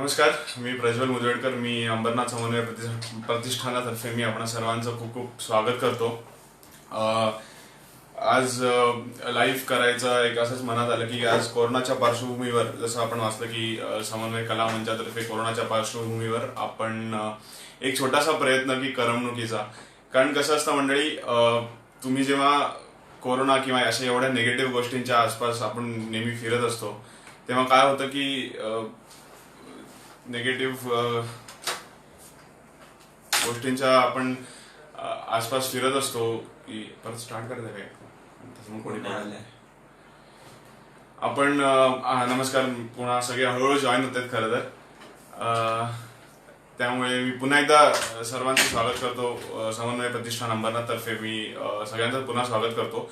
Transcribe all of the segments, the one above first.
नमस्कार, मी प्रज्वल मुदगडकर. मी अंबरनाथ समन्वय प्रतिष्ठानातर्फे मी आपण सर्वांचं खूप खूप स्वागत करतो. आज लाईव्ह करायचं एक असंच मनात आलं की आज कोरोनाच्या पार्श्वभूमीवर जसं आपण वाचलं की समन्वय कला मंचातर्फे कोरोनाच्या पार्श्वभूमीवर आपण एक छोटासा प्रयत्न की करमणुकीचा. कारण कसं असतं मंडळी, तुम्ही जेव्हा कोरोना किंवा अशा एवढ्या निगेटिव्ह गोष्टींच्या आसपास आपण नेहमी फिरत असतो तेव्हा काय होतं की निगेटिव्ह गोष्टींच्या आपण आसपास फिरत असतो की परत स्टार्ट करत आहे कोणी आपण नमस्कार, पुन्हा सगळे हळूहळू जॉईन होत आहेत खरं तर. त्यामुळे मी पुन्हा एकदा सर्वांचं स्वागत करतो. समन्वय प्रतिष्ठान अंबरनाथ तर्फे मी सगळ्यांचं पुन्हा स्वागत करतो.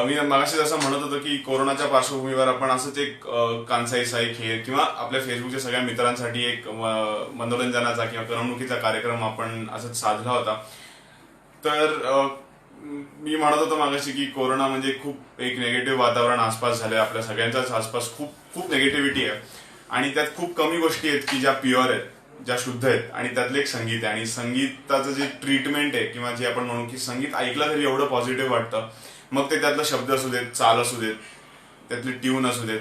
मी मागाशी जसं म्हणत होतो की कोरोनाच्या पार्श्वभूमीवर आपण असंच एक कांसाई साई खेळ किंवा आपल्या फेसबुकच्या सगळ्या मित्रांसाठी एक मनोरंजनाचा किंवा करमणुकीचा कार्यक्रम आपण असंच साधला होता. तर मी म्हणत होतो मागाशी की कोरोना म्हणजे खूप एक निगेटिव्ह वातावरण आसपास झालंय. आपल्या सगळ्यांच्याच आसपास खूप खूप निगेटिव्हिटी आहे आणि त्यात खूप कमी गोष्टी आहेत की ज्या प्युअर आहेत, ज्या शुद्ध आहेत. आणि त्यातलं एक संगीत आहे आणि संगीताचं जे ट्रीटमेंट आहे किंवा जे आपण म्हणू की संगीत ऐकलं तरी एवढं पॉझिटिव्ह वाटतं. मग ते त्यातलं शब्द असू देत, चाल असू देत, त्यातली ट्यून असू देत,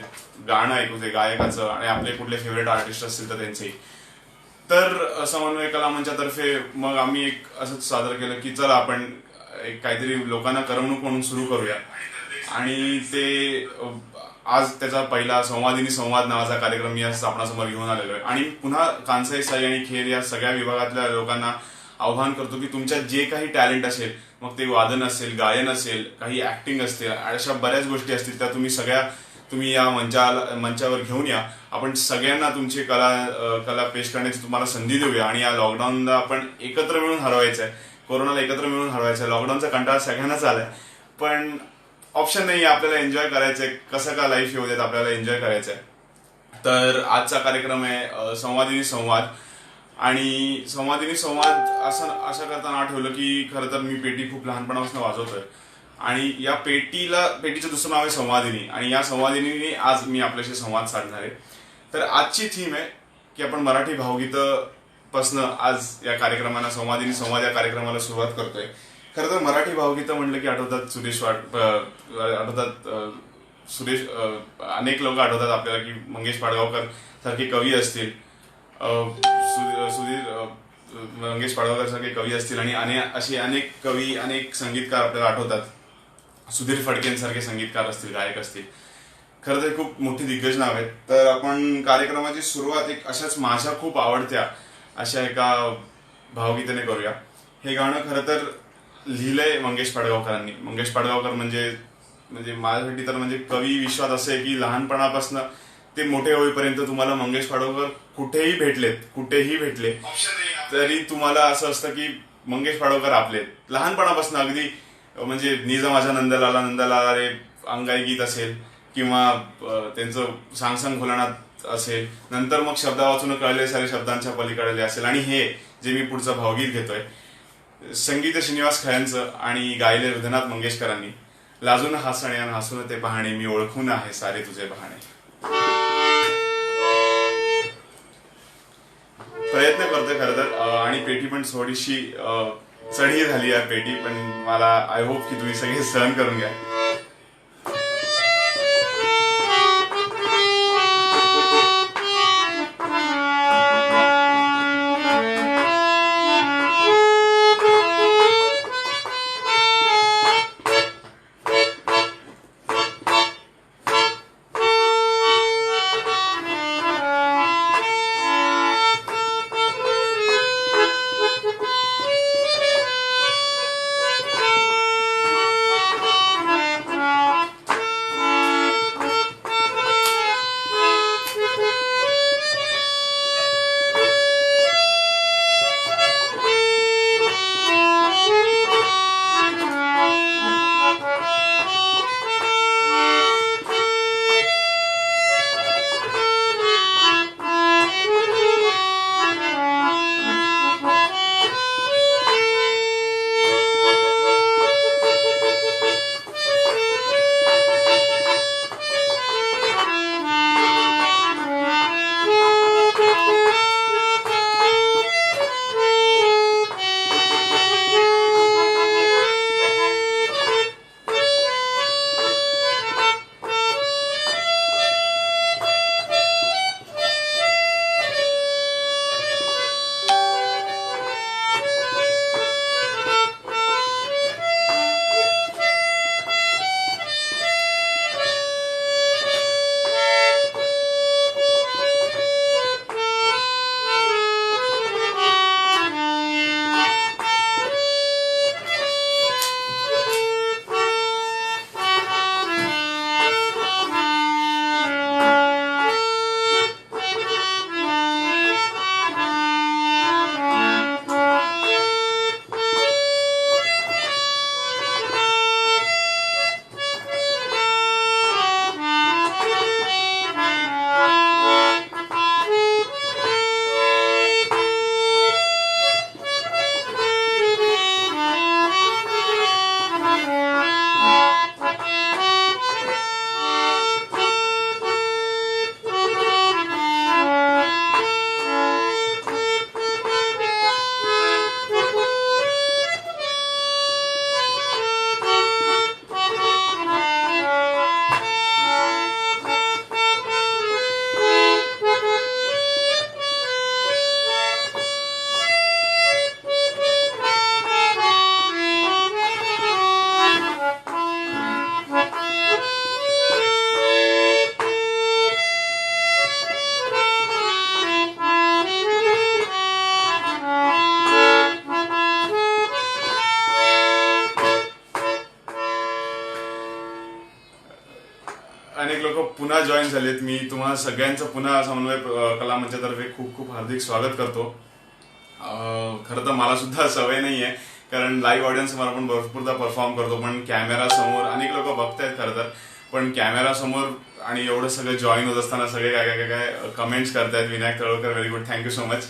गाणं ऐकू दे गायकाचं आणि आपले कुठले फेवरेट आर्टिस्ट असतील तर त्यांचेही. तर समन्वय कला मंचातर्फे मग आम्ही एक असंच सादर केलं की चला आपण एक काहीतरी लोकांना करमणूक म्हणून सुरू करूया. आणि ते आज त्याचा पहिला संवादिनी संवाद नावाचा कार्यक्रम मी आज आपणासमोर घेऊन आलेलो आहे. आणि पुन्हा कांसाई साई आणि खेळ या सगळ्या विभागातल्या लोकांना आव्हान करतो की तुमच्यात जे काही टॅलेंट असेल, मग ते वादन असेल, गायन असेल, काही ऍक्टिंग असतील, अशा बऱ्याच गोष्टी असतील त्या तुम्ही या मंचावर घेऊन या. आपण सगळ्यांना तुमची कला पेश करण्याची तुम्हाला संधी देऊया. आणि या लॉकडाऊनला आपण एकत्र मिळून हरवायचं आहे, कोरोनाला एकत्र मिळून हरवायचं आहे. लॉकडाऊनचा कंटाळा सगळ्यांनाच आलाय, पण ऑप्शन नाही, आपल्याला एन्जॉय करायचंय. कसं का लाईफ येऊ देत, आपल्याला एन्जॉय करायचंय. तर आजचा कार्यक्रम आहे संवादिनी संवाद. आणि संवादिनी संवाद असं करताना आठवलं की खरं तर मी पेटी खूप लहानपणापासून वाजवतोय आणि या पेटीचं दुसरं नाव आहे संवादिनी. आणि या संवादिनीने आज मी आपल्याशी संवाद साधणार आहे. तर आजची थीम आहे की आपण मराठी भावगीतं पासनं आज या कार्यक्रमाला संवादिनी संवाद या कार्यक्रमाला सुरुवात करतोय. खरं तर मराठी भावगीतं म्हणलं की आठवतात सुरेश, अनेक लोक आठवतात आपल्याला की मंगेश पाडगावकर सारखे कवी असतील, मंगेश पाडगावकर सारखे कवी असतील आणि असे अनेक कवी, अनेक संगीतकार आपल्याला आठवतात. सुधीर फडकेंसारखे संगीतकार असतील, गायक असतील. खरं तर खूप मोठी दिग्गज नाव आहेत. तर आपण कार्यक्रमाची सुरुवात एक अशाच माझ्या खूप आवडत्या अशा एका भावगीतेने करूया. हे गाणं खरं तर लिहिलंय मंगेश पाडगावकरांनी. मंगेश पाडगावकर म्हणजे माझ्यासाठी तर म्हणजे कवी विश्वात असं आहे की लहानपणापासून ते मोठे होईपर्यंत तुम्हाला मंगेश पाडगावकर कुठेही भेटले तरी तुम्हाला असं असतं की मंगेश पाडगावकर आपले लहानपणापासून. अगदी म्हणजे निजा माझ्या नंदलाला रे अंगाई गीत असेल किंवा त्यांचं सांग सांग भोलानाथ असेल, नंतर मग शब्दा वाचून कळले सारे शब्दांच्या पलीकडले असेल. आणि हे जे मी पुढचं भावगीत घेतोय, संगीत श्रीनिवास खळ्यांचं आणि गायले हृदयनाथ मंगेशकरांनी. लाजून हसणे आणि हसून ते पाहणे, मी ओळखून आहे सारे तुझे बहाणे. प्रयत्न करतोय खरं तर. आणि पेटी पण थोडीशी चढी झाली आहे पेटी, पण मला आय होप की तुम्ही सगळे सहन करून घ्या. पुन्हा जॉईन झालेत, मी तुम्हाला सगळ्यांचं पुन्हा समन्वय कला मंचातर्फे खूप खूप हार्दिक स्वागत करतो. खरं तर मला सुद्धा सवय नाहीये, कारण लाईव्ह ऑडियन्स समोर आपण भरपूरदा परफॉर्म करतो, पण कॅमेरा समोर अनेक लोक बघतायत खरं तर, पण कॅमेरा समोर आणि एवढं सगळं जॉईन होत असताना सगळे काय काय काय कमेंट्स करतायत. Vinayak Talavkar, very good, thank you so much.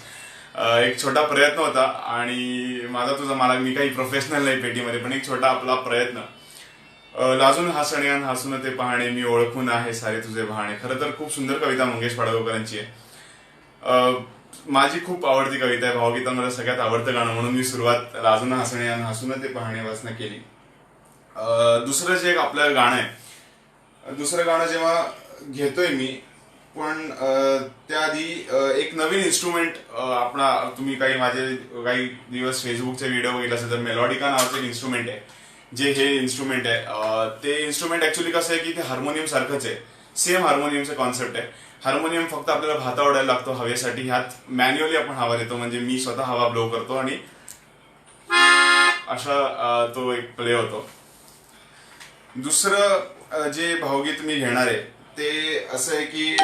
एक छोटा प्रयत्न होता आणि मला मी काही प्रोफेशनल नाही पेटीमध्ये, पण एक छोटा आपला प्रयत्न. लाजून हसणे आणि हसून ते पाहणे, मी ओळखून आहे सारे तुझे वाहणे. खरं तर खूप सुंदर कविता मंगेश पाडगावकरांची आहे. माझी खूप आवडती कविता आहे, भावगीतांमध्ये सगळ्यात आवडतं गाणं, म्हणून मी सुरुवात लाजून हसणे आणि हसून ते पाहणे वाचना केली. दुसरं जे एक आपलं गाणं आहे, दुसरं गाणं जेव्हा घेतोय मी, पण त्याआधी एक नवीन इन्स्ट्रुमेंट तुम्ही काही दिवस फेसबुकचे व्हिडिओ बघितले असेल तर मेलॉडिका नावाचं एक इन्स्ट्रुमेंट आहे, जे हे इन्स्ट्रुमेंट आहे. ते इन्स्ट्रुमेंट ऍक्च्युली कसं आहे की ते हार्मोनियम सारखंच आहे, सेम हार्मोनियमचं कॉन्सेप्ट आहे. हार्मोनियम फक्त आपल्याला भाता ओढायला लागतो हवेसाठी, ह्यात मॅन्युअली आपण हवा देतो, म्हणजे मी स्वतः हवा ब्लो करतो आणि अशा तो एक प्ले होतो. दुसरं जे भावगीत मी घेणार आहे ते असं आहे की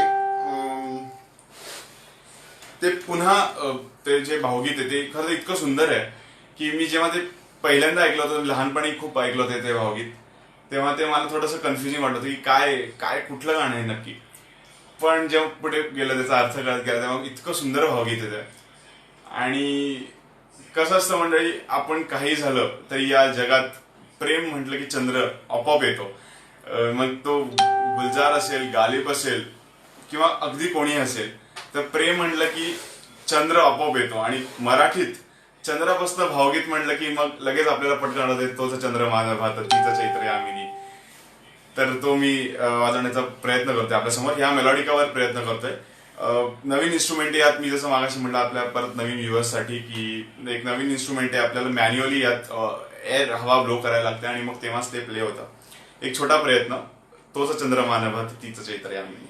ते पुन्हा ते जे भावगीत आहे ते खरं इतकं सुंदर आहे की मी जेव्हा ते पहिल्यांदा ऐकलं होतं, लहानपणी खूप ऐकलं होतं ते भावगीत, तेव्हा ते मला थोडंसं कन्फ्युजिंग वाटत होतं की काय काय कुठलं गाणं आहे नक्की. पण जेव्हा पुढे गेलं त्याचा अर्थ कळत गेला तेव्हा इतकं सुंदर भावगीत आहे. आणि कसं असतं मंडळी, आपण काही झालं तरी या जगात प्रेम म्हटलं की चंद्र आपोआप येतो. मग तो गुलजार असेल, गालिब असेल किंवा अगदी कोणी असेल, तर प्रेम म्हटलं की चंद्र आपोआप येतो. आणि मराठीत चंद्रापासून भावगीत म्हटलं की मग लगेच आपल्याला पटकन होते, तोच चंद्र माझा भात तिचं चैत्र यामिनी. तर तो मी वाजवण्याचा प्रयत्न करतोय आपल्यासमोर, ह्या मेलॉडिकावर प्रयत्न करतोय. नवीन इन्स्ट्रुमेंट आहे यात, मी जसं मागाशी म्हटलं आपल्या परत नवीन व्ह्युअर्ससाठी की एक नवीन इन्स्ट्रुमेंट आहे, आपल्याला मॅन्युअली यात एअर हवा ब्लो करायला लागते आणि मग तेव्हाच ते प्ले होतं. एक छोटा प्रयत्न, तोच चंद्र माझा भात तिचं चैत्र यामिनी.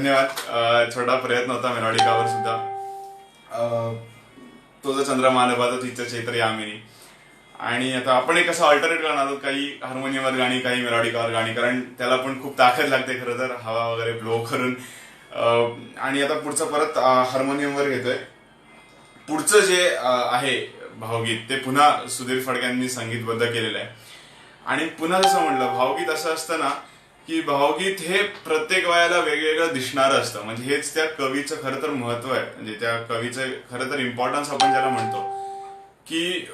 धन्यवाद. छोटा प्रयत्न होता मेलोडिकावर सुद्धा. तो जो चंद्रमा नभातो तिचं चैत्र यामिनी. आणि आता आपण एक असं अल्टरनेट करणार आहोत, काही हार्मोनियमवर गाणी, काही मेलोडिकावर गाणी, कारण त्याला पण खूप ताकद लागते खरं तर, हवा वगैरे ब्लो करून. आणि आता पुढचं परत हार्मोनियमवर घेतोय. पुढचं जे आहे भावगीत ते पुन्हा सुधीर फडक्यांनी संगीतबद्ध केलेलं आहे. आणि पुन्हा जसं म्हणलं, भावगीत असं असतं ना की भावगीत हे प्रत्येक वयाला वेगवेगळं दिसणारं असतं. म्हणजे हेच त्या कवीचं खरं तर महत्व आहे. म्हणजे त्या कवीचं खरं तर इम्पॉर्टन्स आपण ज्याला म्हणतो, की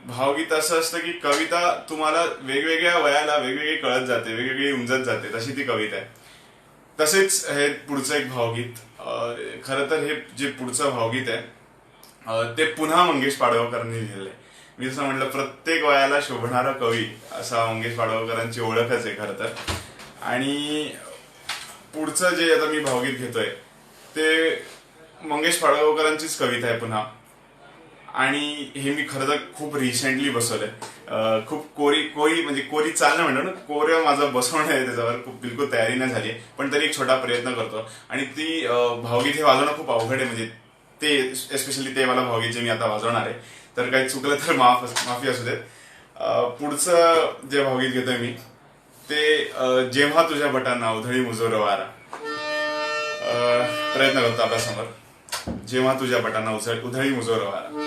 भावगीत असं असतं की कविता तुम्हाला वेगवेगळ्या वयाला वेगवेगळी कळत जाते, वेगवेगळी उमजत जाते, तशी ती कविता आहे. तसेच हे पुढचं एक भावगीत, खरं तर हे जे पुढचं भावगीत आहे ते पुन्हा मंगेश पाडगावकरांनी लिहिलेलं आहे. मी जसं म्हटलं, प्रत्येक वयाला शोभणारा कवी असा मंगेश पाडगावकरांची ओळखच आहे खरं तर. आणि पुढचं जे आता मी भावगीत घेतोय ते मंगेश पाडगावकरांचीच कविता आहे पुन्हा. आणि हे मी खरं तर खूप रिसेंटली बसवलंय. खूप कोरी म्हणजे कोरी चालणं म्हणतो ना, कोऱ्या माझं बसवणं आहे त्याच्यावर, खूप बिलकुल तयारी नाही झाली, पण तरी एक छोटा प्रयत्न करतो. आणि ती भावगीत हे वाजवणं खूप अवघड आहे. म्हणजे ते एस्पेशली ते मला भावगीत जे मी आता वाजवणार आहे, तर काही चुकलं तर माफी असू देत. पुढचं जे भावगीत घेतोय मी ते जेव्हा तुझ्या बटांना उधळी मुजोर वारा. प्रयत्न करतो आपल्यासमोर. जेव्हा तुझ्या बटांना उधळी मुजोर वारा.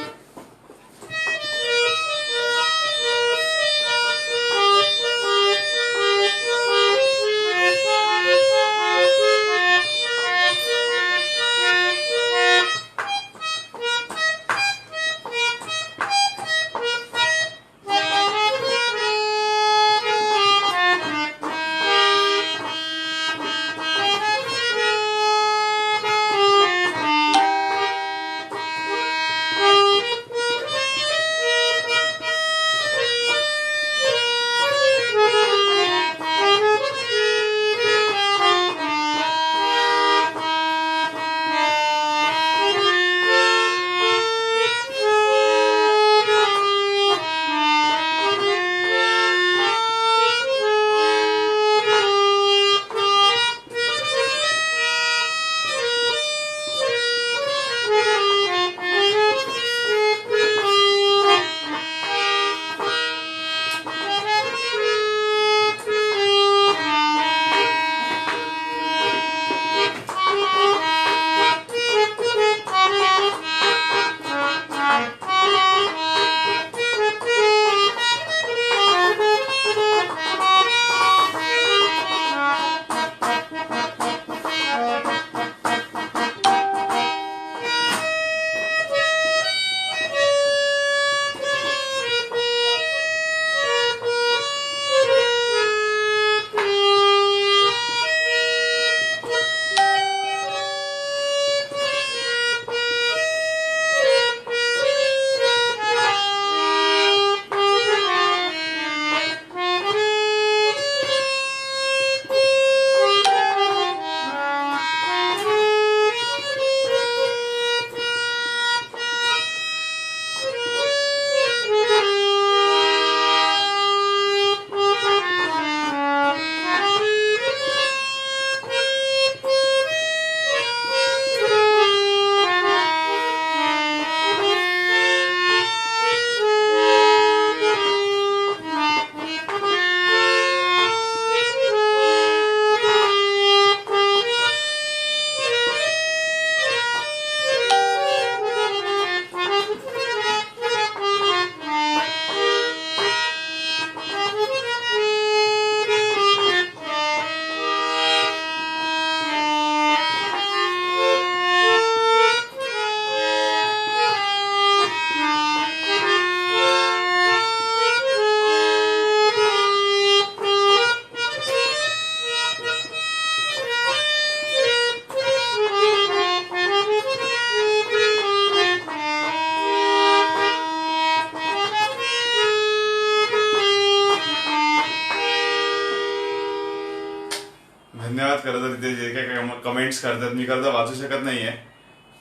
धन्यवाद. खरं तर तिथे जे काही कमेंट्स करतात मी खरं तर वाचू शकत नाहीये,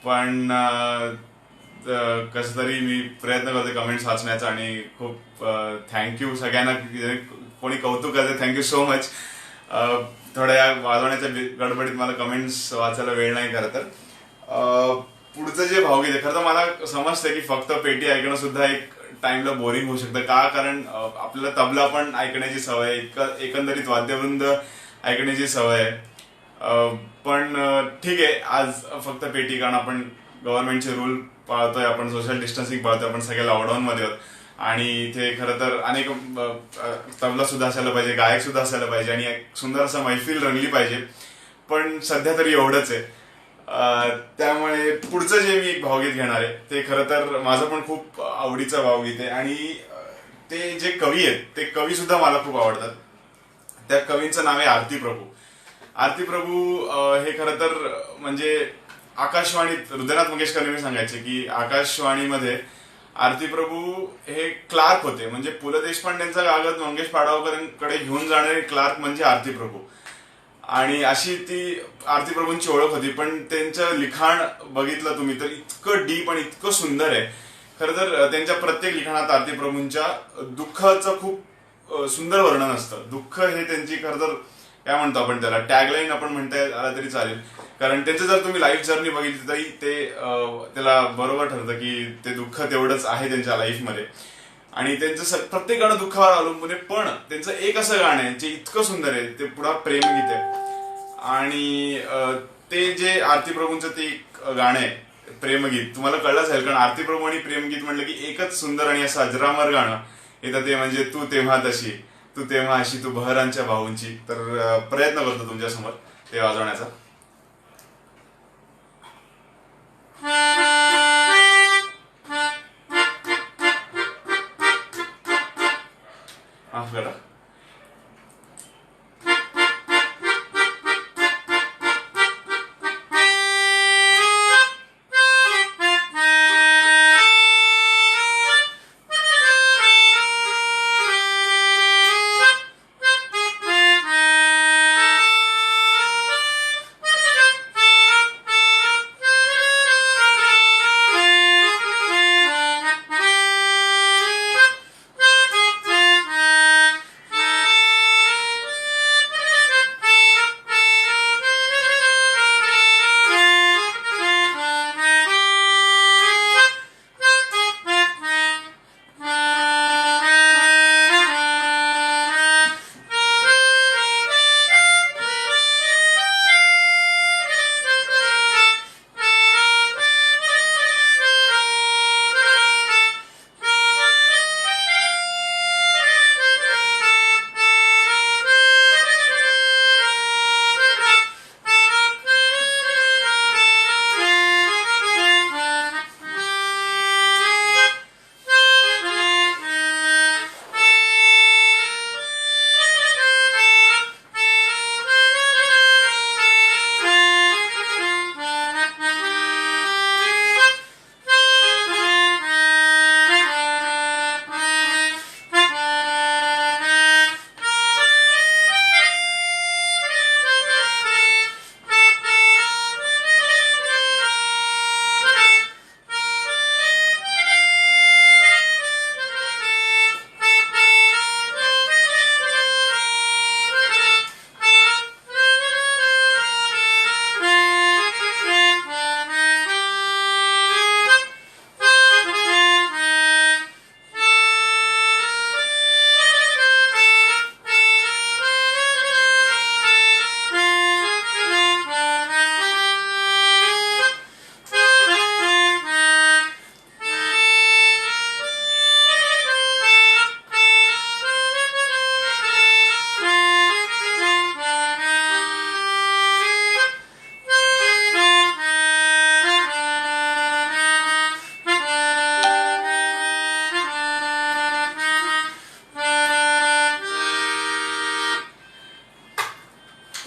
पण कसं तरी मी प्रयत्न करते कमेंट्स वाचण्याचा. आणि खूप थँक्यू सगळ्यांना, कोणी कौतुक करते, थँक्यू सो मच. थोड्या वाजवण्याच्या गडबडीत मला कमेंट्स वाचायला वेळ नाही खरं तर. पुढचं जे भावगीत आहे खरं तर मला समजतंय की फक्त पेटी ऐकणं सुद्धा एक टाइमला बोरिंग होऊ शकतं का, कारण आपल्याला तबला पण ऐकण्याची सवय आहे, एकंदरीत वाद्यवृंद ऐकण्याची सवय आहे. पण ठीक आहे, आज फक्त पेटी, कारण आपण गव्हर्नमेंटचे रूल पाळतोय, आपण सोशल डिस्टन्सिंग पाळतोय, आपण सगळे लॉकडाऊन मध्ये आहोत आणि इथे खरं तर अनेक तबला सुद्धा असायला पाहिजे, गायक सुद्धा असायला पाहिजे आणि एक सुंदर असं मैफिल रंगली पाहिजे. पण सध्या तरी एवढंच आहे. त्यामुळे पुढचं जे मी भावगीत घेणार आहे ते खरं तर माझं पण खूप आवडीचं भावगीत आहे आणि ते जे कवी आहेत ते कवी सुद्धा मला खूप आवडतात. त्या कवींचं नाव आहे आरती प्रभू. आरती प्रभू हे खरं तर म्हणजे आकाशवाणीत हृदयनाथ मंगेशकर नेहमी सांगायचे की आकाशवाणीमध्ये आरती प्रभू हे क्लार्क होते, म्हणजे पु ल देशपांडेंचा कागद मंगेश पाडगावकरांकडे घेऊन जाणारे क्लार्क म्हणजे आरती प्रभू. आणि अशी ती आरती प्रभूंची ओळख होती. पण त्यांचं लिखाण बघितलं तुम्ही तर इतकं डीप आणि इतकं सुंदर आहे. खरं तर त्यांच्या प्रत्येक लिखाणात आरती प्रभूंच्या दुःखाचं खूप सुंदर वर्णन असतं. दुःख हे त्यांची खरं तर काय म्हणतो आपण त्याला टॅगलाईन आपण म्हणता आला तरी चालेल, कारण त्यांचं जर तुम्ही लाईफ जर्नी बघितली तरी ते त्याला बरोबर ठरतं की ते दुःख तेवढंच आहे त्यांच्या लाईफमध्ये आणि त्यांचं प्रत्येक गाणं दुःखावर अवलंबून आहे. पण त्यांचं एक असं गाणं आहे जे इतकं सुंदर आहे, ते पुढा प्रेमगीत आहे आणि ते जे आरती प्रभूंचं ते एक गाणं आहे प्रेमगीत, तुम्हाला कळलंच आहे, कारण आरती प्रभू आणि प्रेमगीत म्हटलं की एकच सुंदर आणि असं अजरामर गाणं येतं, ते म्हणजे तू तेव्हा तशी, तू तेव्हा अशी, तू बहरांच्या भाऊंची. तर प्रयत्न करतो तुमच्यासमोर ते वाजवण्याचा. माफ करा.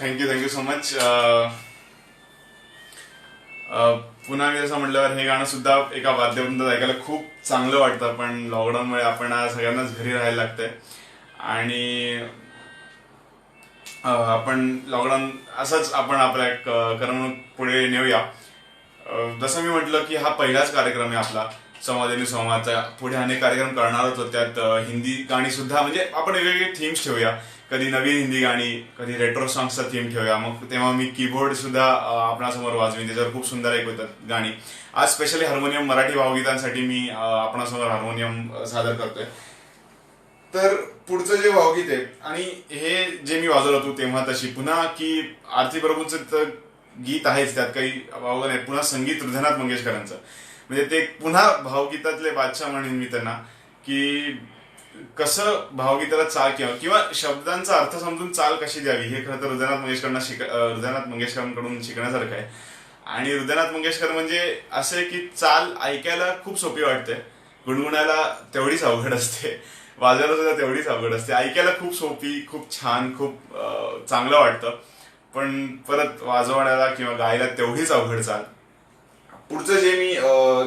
Thank you so much. पुन्हा मी जसं म्हटल्यावर हे गाणं सुद्धा एका वाद्यवृंदात ऐकायला खूप चांगलं वाटतं, पण लॉकडाऊनमुळे आपण सगळ्यांनाच घरी राहायला लागतंय आणि आपण लॉकडाऊन असंच आपण आपल्या करमणूक पुढे नेऊया. जसं मी म्हटलं की हा पहिलाच कार्यक्रम आहे आपला संवादिनी संवादचा. पुढे अनेक कार्यक्रम करणार होतो, त्यात हिंदी गाणी सुद्धा, म्हणजे आपण वेगवेगळे थीम्स ठेवूया, कधी नवीन हिंदी गाणी, कधी रेट्रो सॉंग्सचा थीम ठेवूया. मग तेव्हा मी कीबोर्ड सुद्धा आपणासमोर वाजवीन. त्याच्यावर खूप सुंदर ऐकवतात गाणी. आज स्पेशली हार्मोनियम मराठी भावगीतांसाठी मी आपणासमोर हार्मोनियम सादर करतोय. तर पुढचं जे भावगीत आहे आणि हे जे मी वाजवलं होतो तेव्हा तशी पुन्हा की आरती प्रभूंचं तर गीत आहेच, त्यात काही वावग नाही. पुन्हा संगीत हृदयनाथ मंगेशकरांचं, म्हणजे ते पुन्हा भावगीतातले बादशाह म्हणेन मी त्यांना. की कसं भावगीताला चाल किंवा शब्दांचा अर्थ समजून चाल कशी द्यावी हे खरं तर हृदयनाथ मंगेशकरांकडून शिकण्यासारखं आहे. आणि हृदयनाथ मंगेशकर म्हणजे असे की चाल ऐकायला खूप सोपी वाटते, गुणगुणायला तेवढीच अवघड असते, वाजायला सुद्धा तेवढीच अवघड असते. ऐकायला खूप सोपी, खूप छान, खूप चांगलं वाटतं, पण परत वाजवण्याला किंवा गायला तेवढीच अवघड चाल. पुढचं जे मी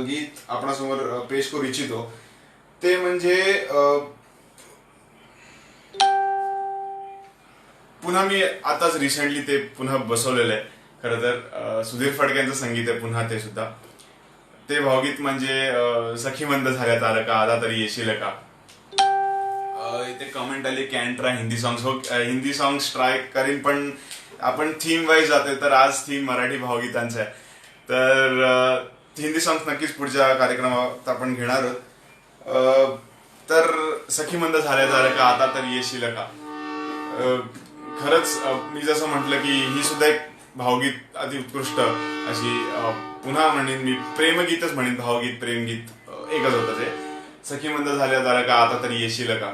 गीत आपणासमोर पेश करू इच्छितो ते म्हणजे पुन्हा मी आताच रिसेंटली ते पुन्हा बसवलेलं आहे. खरं तर सुधीर फडक्यांचं संगीत आहे पुन्हा ते सुद्धा. ते भावगीत म्हणजे सखी मंद झाल्या तारका आता तरी येशील का. इथे कमेंट आली कॅन ट्राय हिंदी सॉंग्स. हो, हिंदी सॉंग्स ट्राय करीन, पण आपण थीम वाईज जातोय तर आज थीम मराठी भावगीतांचा आहे. तर हिंदी सॉंग्स नक्कीच पुढच्या कार्यक्रमात आपण घेणार आहोत. तर सखी मंद झाल्या तारका आता तरी येशील का. खरंच मी जसं म्हटलं की ही सुद्धा एक भावगीत अति उत्कृष्ट अशी, पुन्हा म्हणेन मी प्रेमगीतच म्हणेन, भावगीत प्रेमगीत एकच होतं ते. सखी मंद झाल्या तारका आता तरी येशील का.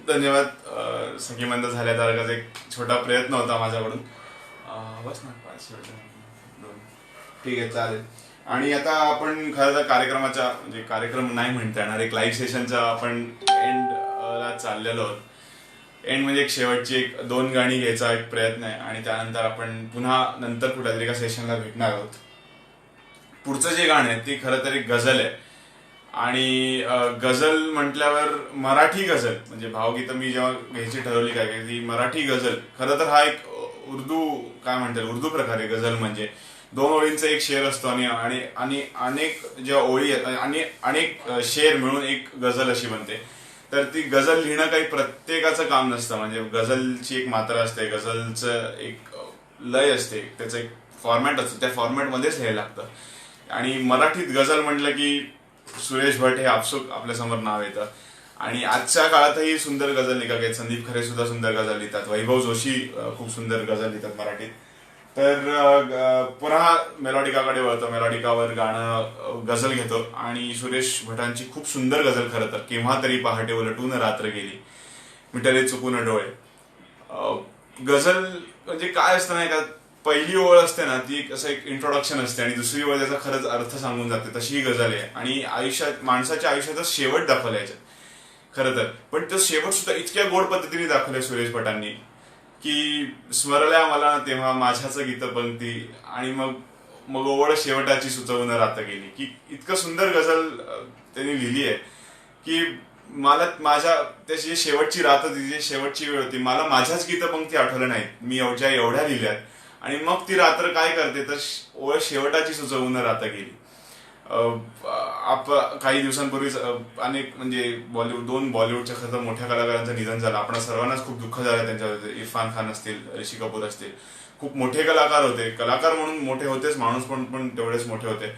धन्यवाद सखीमंद झाल्यासारखाच एक छोटा प्रयत्न होता माझ्याकडून. बस ना 5 मिनिटं. ठीक आहे, चालेल. आणि आता आपण खरं तर कार्यक्रमाच्या म्हणजे कार्यक्रम नाही म्हणता येणार, एक लाईव्ह सेशनचा आपण एंड ला चाललेलो आहोत. एंड म्हणजे एक शेवटची 1-2 गाणी घ्यायचा एक प्रयत्न आहे आणि त्यानंतर आपण पुन्हा नंतर कुठेतरी एका सेशनला भेटणार आहोत. पुढचं जे गाणं आहे ते खरं तर एक गझल आहे. आणि गझल म्हटल्यावर मराठी गझल म्हणजे भावगीतं मी जेव्हा घ्यायची ठरवली काय काय ती मराठी गझल. खरं तर हा एक उर्दू काय म्हणतात उर्दू प्रकार आहे गझल म्हणजे. 2 ओळींचा एक शेर असतो आणि आणि आणि अनेक ज्या ओळी आणि अनेक शेर मिळून एक गझल अशी बनते. तर ती गझल लिहिणं काही प्रत्येकाचं काम नसतं. म्हणजे गझलची एक मात्रा असते, गझलचं एक लय असते, त्याचं एक फॉर्मॅट असतं, त्या फॉर्मॅटमध्येच लिहायला लागतं. आणि मराठीत गझल म्हटलं की सुरेश भट हे आपसुक आपल्यासमोर नाव येतं. आणि आजच्या काळातही सुंदर गझल लेखक आहेत. संदीप खरे सुद्धा सुंदर गझल लिहितात. वैभव जोशी खूप सुंदर गझल लिहितात मराठीत. तर पुन्हा मेलॉडिकाकडे वळतो, मेलॉडिकावर गाणं गझल घेतो आणि सुरेश भटांची खूप सुंदर गझल खरं तर केव्हा तरी पहाटे उलटून रात्र गेली मिटले चुकून डोळे. गझल म्हणजे काय असतं नाही का, पहिली ओळ असते ना ती असं एक इंट्रोडक्शन असते आणि दुसरी ओळ त्याचा खरंच अर्थ सांगून जाते, तशी ही गझल आहे. आणि आयुष्यात माणसाच्या आयुष्याचा शेवट दाखवला याच्यात खरं तर. पण तो शेवट सुद्धा इतक्या गोड पद्धतीने दाखवलाय सुरेश भटांनी की स्मरल्या मला तेव्हा माझ्याच गीत पंक्ती आणि मग मग ओळ शेवटाची सुचवून रात गेली. की इतकं सुंदर गझल त्यांनी लिहिली आहे की मला माझ्या त्याची जी शेवटची रात होती, जी शेवटची वेळ होती, मला माझ्याच गीतपंक्ती आठवल्या नाहीत, मी एवढ्या लिहिल्यात. आणि मग ती रात्र काय करते तर ओळ शेवटाची सुचवून रात गेली. काही दिवसांपूर्वीच अनेक म्हणजे 2 बॉलिवूडच्या खरं मोठ्या कलाकारांचं निधन झालं. आपण सर्वांनाच खूप दुःख झालं त्यांच्यावर. इरफान खान असतील, ऋषी कपूर असतील, खूप मोठे कलाकार होते. कलाकार म्हणून मोठे होतेच, माणूस पण तेवढेच मोठे होते.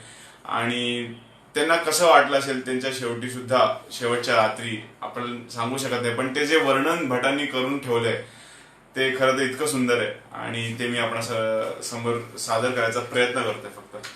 आणि त्यांना कसं वाटलं असेल त्यांच्या शेवटी सुद्धा, शेवटच्या रात्री आपण सांगू शकत नाही. पण ते जे वर्णन भटांनी करून ठेवलंय ते खरं तर इतकं सुंदर आहे आणि ते मी आपण समोर सादर करायचा प्रयत्न करतोय फक्त.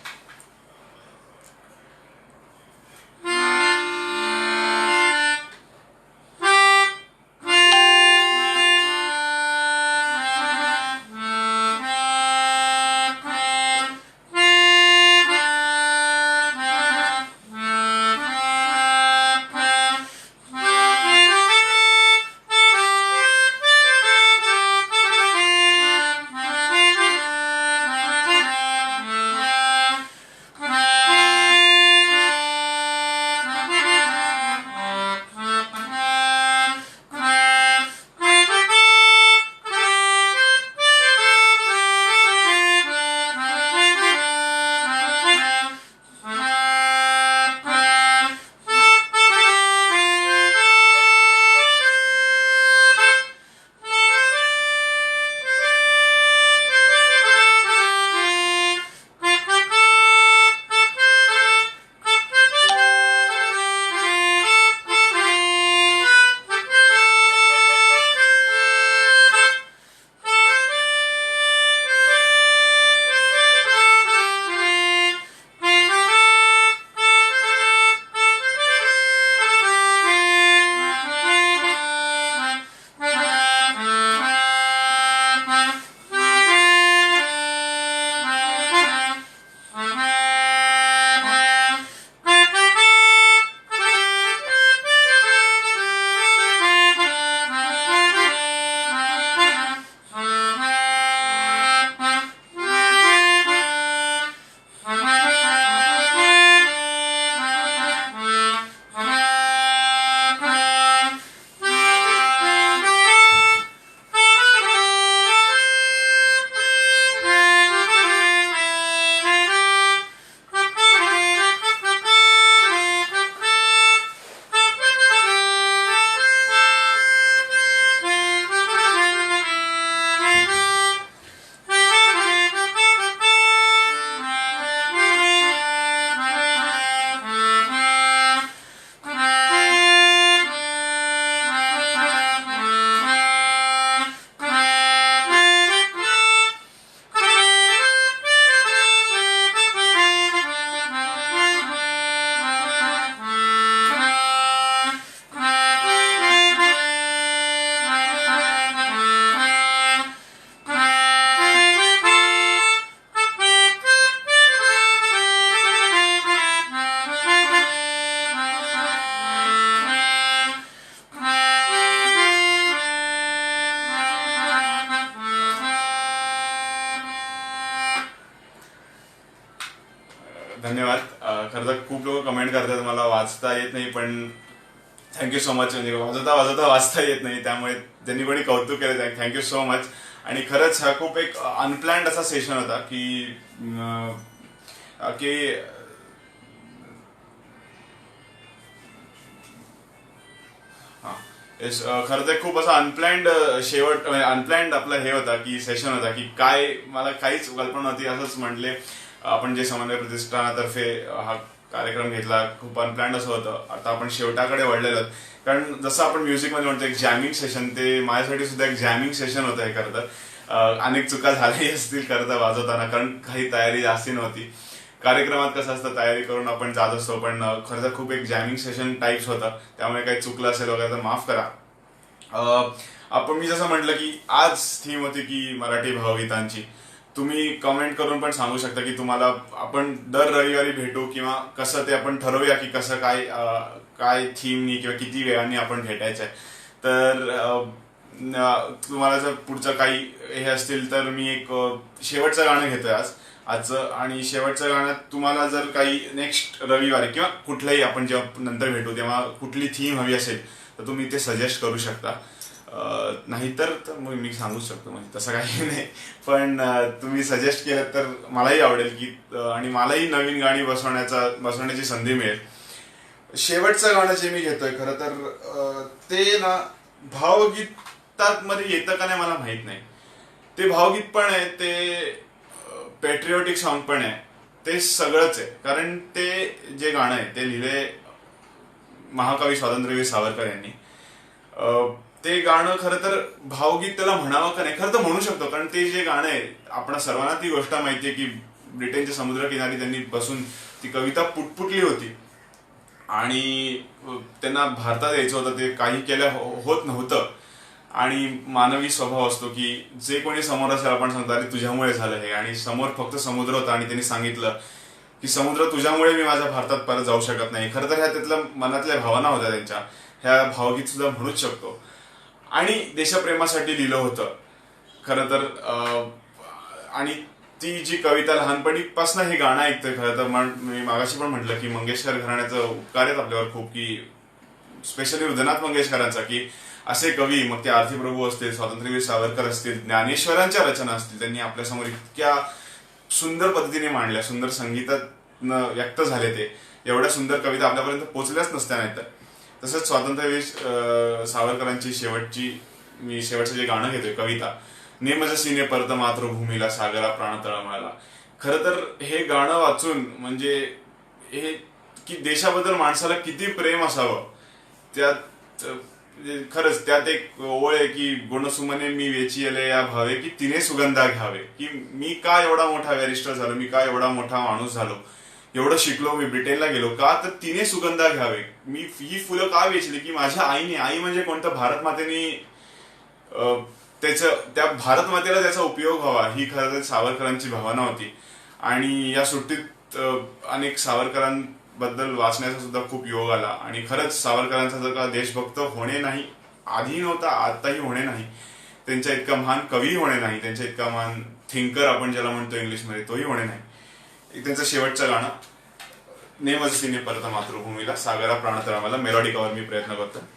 वाचता येत नाही, पण थँक्यू सो मच. म्हणजे वाजवता वाजवता वाचता येत नाही, त्यामुळे ज्यांनी कोणी कौतुक केलं थँक्यू सो मच. आणि खरंच हा खूप एक अनप्लॅन्ड असा सेशन होता की की खरं तर खूप असा अनप्लॅन्ड शेवट, अनप्लॅन्ड आपला हे होता की सेशन होता की काय, मला काहीच कल्पना नव्हती. असंच म्हटले आपण जे समन्वय प्रतिष्ठानातर्फे हा कार्यक्रम घेतला, खूप अनप्लॅन्ड असं होतं. आता आपण शेवटाकडे वळलेलो, कारण जसं आपण म्युझिकमध्ये म्हणतो एक जॅमिंग सेशन, ते माझ्यासाठी सुद्धा एक जॅमिंग सेशन होतं. हे खरं तर अनेक चुका झाल्याही असतील खरं तर वाजवताना, कारण काही तयारी जास्ती नव्हती. कार्यक्रमात कसं असतं तयारी करून आपण जात असतो, पण खरं तर खूप एक जॅमिंग सेशन टाईप्स होतं, त्यामुळे काही चुकलं असेल वगैरे तर माफ करा. आपण मी जसं म्हटलं की आज थीम होती की मराठी भावगीतांची. तुम्ही कमेंट करून पण सांगू शकता की तुम्हाला आपण दर रविवारी भेटू किंवा कसं ते आपण ठरवूया की कसं काय काय थीमनी किंवा किती वेळांनी आपण भेटायचंय. तर तुम्हाला जर पुढचं काही हे असतील तर मी एक शेवटचं गाणं घेतोय आजचं. आणि शेवटच्या गाण्यात तुम्हाला जर काही नेक्स्ट रविवारी किंवा कुठल्याही आपण जेव्हा नंतर भेटू तेव्हा कुठली थीम हवी असेल तर तुम्ही ते सजेस्ट करू शकता. नाहीतर मग मी सांगूच शकतो, म्हणजे तसं काही नाही. पण तुम्ही सजेस्ट केलं तर मलाही आवडेल की आणि मलाही नवीन गाणी बसवण्याची संधी मिळेल. शेवटचं गाणं जे मी घेतोय खरं तर ते ना भावगीतात मध्ये येतं का नाही मला माहित नाही. ते भावगीत पण आहे, ते पॅट्रिओटिक सॉन्ग पण आहे, ते सगळंच आहे. कारण ते जे गाणं आहे ते लिहिले महाकवी स्वातंत्र्यवीर सावरकर यांनी. ते गाणं खरं तर भावगीत त्याला म्हणावं का नाही, खरं तर म्हणू शकतो. कारण ते जे गाणं आहे, आपण सर्वांना ती गोष्ट माहितीये की ब्रिटनच्या समुद्रकिनारी त्यांनी बसून ती कविता पुटपुटली होती आणि त्यांना भारतात यायचं होतं, ते काही केलं होत नव्हतं. आणि मानवी स्वभाव असतो की जे कोणी समोर असेल आपण सांगतो अरे तुझ्यामुळे झालं हे, आणि समोर फक्त समुद्र होता आणि त्यांनी सांगितलं की समुद्र तुझ्यामुळे मी माझ्या भारतात परत जाऊ शकत नाही. खरं तर ह्या त्यातल्या मनातल्या भावना होत्या त्यांच्या, ह्या भावगीत सुद्धा म्हणूच शकतो. आणि देशप्रेमासाठी लिहिलं होतं खरं तर. आणि ती जी कविता लहानपणीपासून हे गाणं ऐकतोय खरं तर. मी मागाशी पण म्हटलं की मंगेशकर घराण्याचं उपकार आहेत आपल्यावर खूप, की स्पेशली हृदयनाथ मंगेशकरांचा, की असे कवी, मग ते आरतीप्रभू असतील, स्वातंत्र्यवीर सावरकर असतील, ज्ञानेश्वरांच्या रचना असतील, त्यांनी आपल्यासमोर इतक्या सुंदर पद्धतीने मांडल्या, सुंदर संगीतात व्यक्त झाले. ते एवढ्या सुंदर कविता आपल्यापर्यंत पोहोचल्याच नसत्या नाहीतर. तसंच स्वातंत्र्यवीर सावरकरांची शेवटचं जे गाणं घेतोय कविता, नेमजसीने परत मातृभूमीला सागरा प्राण तळमळला. खरं तर हे गाणं वाचून म्हणजे हे की देशाबद्दल माणसाला किती प्रेम असावं. त्यात खरंच त्यात एक ओळ आहे की गुणसुमने मी वेचिले या भावे की तिने सुगंधा घ्यावे. की मी का एवढा मोठा बॅरिस्टर झालो, मी का एवढा मोठा माणूस झालो, एवढं शिकलो, मी ब्रिटनला गेलो का, तर तिने सुगंधा घ्यावे. मी ही फुलं का वेचली की माझ्या आईने, आई म्हणजे कोणतं, भारत मातेने त्या भारत मातेला त्याचा उपयोग व्हावा, ही खरं तर सावरकरांची भावना होती. आणि या सुट्टीत अनेक सावरकरांबद्दल वाचण्याचा सुद्धा खूप योग आला. आणि खरंच सावरकरांचा जर का देशभक्त होणे नाही, आधी नव्हता आताही होणे नाही, त्यांच्या इतका महान कवी होणे नाही, त्यांच्या इतका महान थिंकर आपण ज्याला म्हणतो इंग्लिशमध्ये तोही होणे नाही. त्यांचं शेवटचं गाणं नेमजसीने परत मातृभूमीला सागरा प्राण तळमळला, मेलोडी कवर मी प्रयत्न करतो.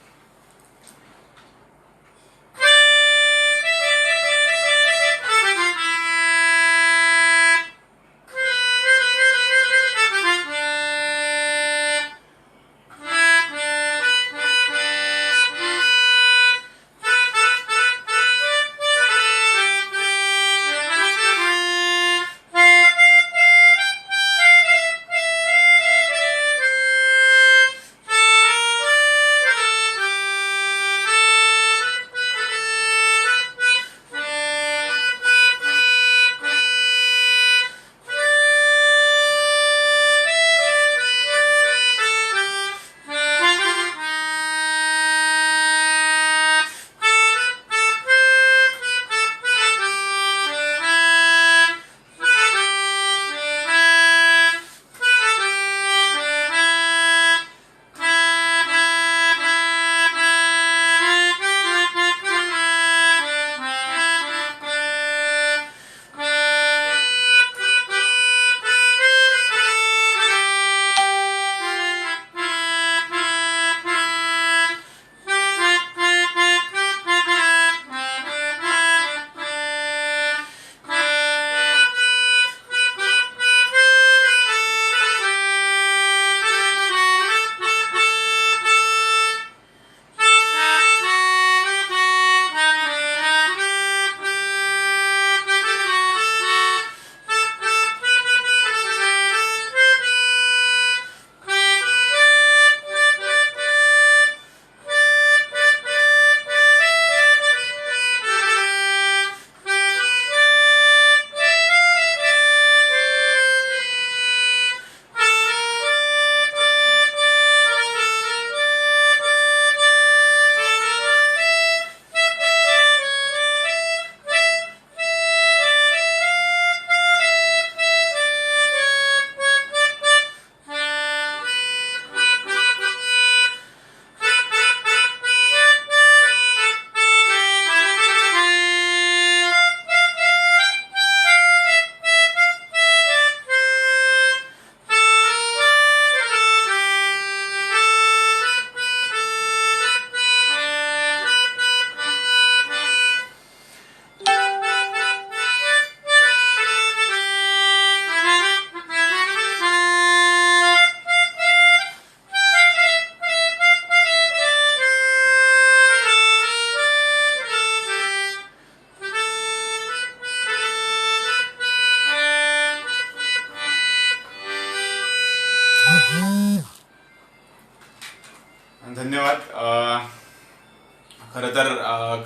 खरं तर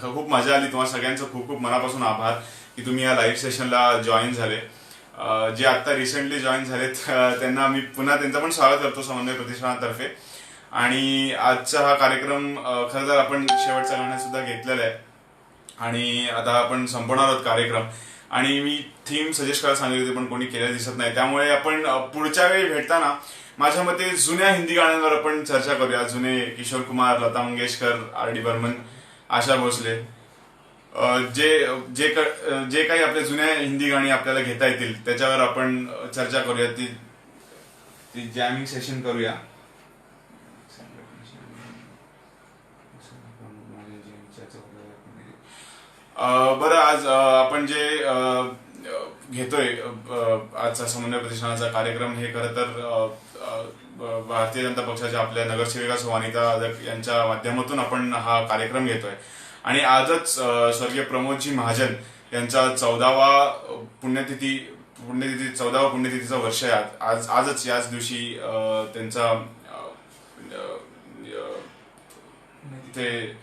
खूप मजा आली. तुम्हाला सगळ्यांचं खूप खूप मनापासून आभार की तुम्ही या लाईव्ह सेशनला जॉईन झाले. जे आता रिसेंटली जॉईन झालेत त्यांना मी पुन्हा त्यांचं पण स्वागत करतो समन्वय प्रतिष्ठानातर्फे. आणि आजचा हा कार्यक्रम खरं तर आपण शेवटच्या गाण्यात सुद्धा घेतलेला आहे आणि आता आपण संपवणार आहोत कार्यक्रम. आणि मी थीम सजेस्ट करायला सांगितली होती पण कोणी केलेलं दिसत नाही, त्यामुळे आपण पुढच्या वेळी भेटताना माझ्या मते जुन्या हिंदी गाण्यांवर आपण चर्चा करूया. जुने किशोर कुमार, लता मंगेशकर, R.D. बर्मन, आशा भोसले, जे जे जे काही आपल्या जुन्या हिंदी गाणी आपल्याला घेता येतील त्याच्यावर आपण चर्चा करूया. ती जॅमिंग सेशन करूया. बरं, आज आपण जे घेतोय आजचा समन्वय प्रतिष्ठानाचा कार्यक्रम, हे खरं तर भारतीय जनता पक्षाच्या आपल्या नगरसेविका सुवानिता अदक यांच्या माध्यमातून आपण हा कार्यक्रम घेतोय. आणि आजच स्वर्गीय प्रमोदजी महाजन यांचा 14वा पुण्यतिथीचं वर्ष आहे. आजच याच दिवशी त्यांचा ते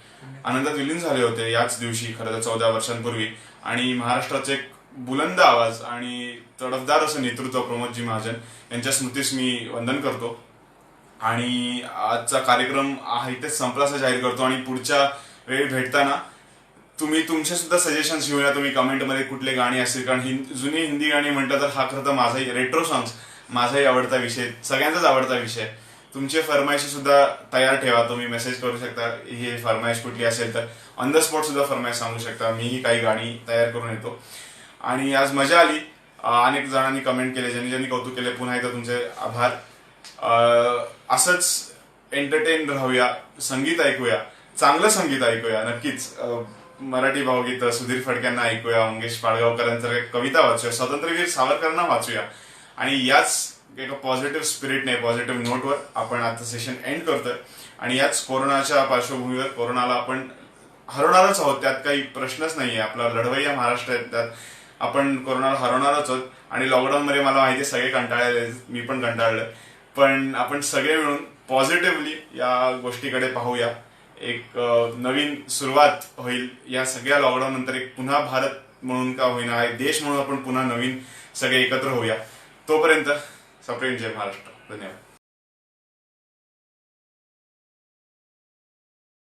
आनंदात विलीन झाले होते याच दिवशी, खरं तर 14 वर्षांपूर्वी. आणि महाराष्ट्राचे एक बुलंद आवाज आणि तडफदार असं नेतृत्व प्रमोदजी महाजन यांच्या स्मृतीस मी वंदन करतो. आणि आजचा कार्यक्रम इथेच संपला असं जाहीर करतो. आणि पुढच्या वेळी भेटताना तुम्ही तुमचे सुद्धा सजेशन्स घेऊया. तुम्ही कमेंटमध्ये कुठले गाणी असतील, कारण जुनी हिंदी गाणी म्हटलं तर हा खरं तर माझाही रेट्रो सॉंग्स माझाही आवडता विषय, सगळ्यांचाच आवडता विषय. तुमचे फरमाईशी सुद्धा तयार ठेवा. तुम्ही मेसेज करू शकता, ही फरमाईश कुठली असेल तर ऑन द स्पॉट सुद्धा फरमाईश सांगू शकता. मीही काही गाणी तयार करून येतो. आणि आज मजा आली. अनेक जणांनी कमेंट केले, ज्यांनी ज्यांनी कौतुक केले, पुन्हा एकदा तुमचे आभार. असंच एंटरटेन राहूया, संगीत ऐकूया, चांगलं संगीत ऐकूया नक्कीच. मराठी भावगीत सुधीर फडक्यांना ऐकूया, मंगेश पाडगावकरांच्या कविता वाचूया, स्वातंत्र्यवीर सावरकरांना वाचूया. आणि याच एका पॉझिटिव्ह स्पिरिटने, पॉझिटिव्ह नोटवर आपण आजचं सेशन एंड करतोय. आणि याच कोरोनाच्या पार्श्वभूमीवर कोरोनाला आपण हरवणारच आहोत, त्यात काही प्रश्नच नाहीये. आपला लढवय्या महाराष्ट्र आहे, त्यात आपण कोरोनाला हरवणारच आहोत. आणि लॉकडाऊनमध्ये मला माहिती आहे सगळे कंटाळले, मी पण कंटाळलोय, पण आपण सगळे मिळून पॉझिटिव्हली या गोष्टीकडे पाहूया. एक नवीन सुरुवात होईल या सगळ्या लॉकडाऊन नंतर. एक पुन्हा भारत म्हणून का होईना, एक देश म्हणून आपण पुन्हा नवीन सगळे एकत्र होऊया. तोपर्यंत सप्रेम, जय महाराष्ट्र. धन्यवाद.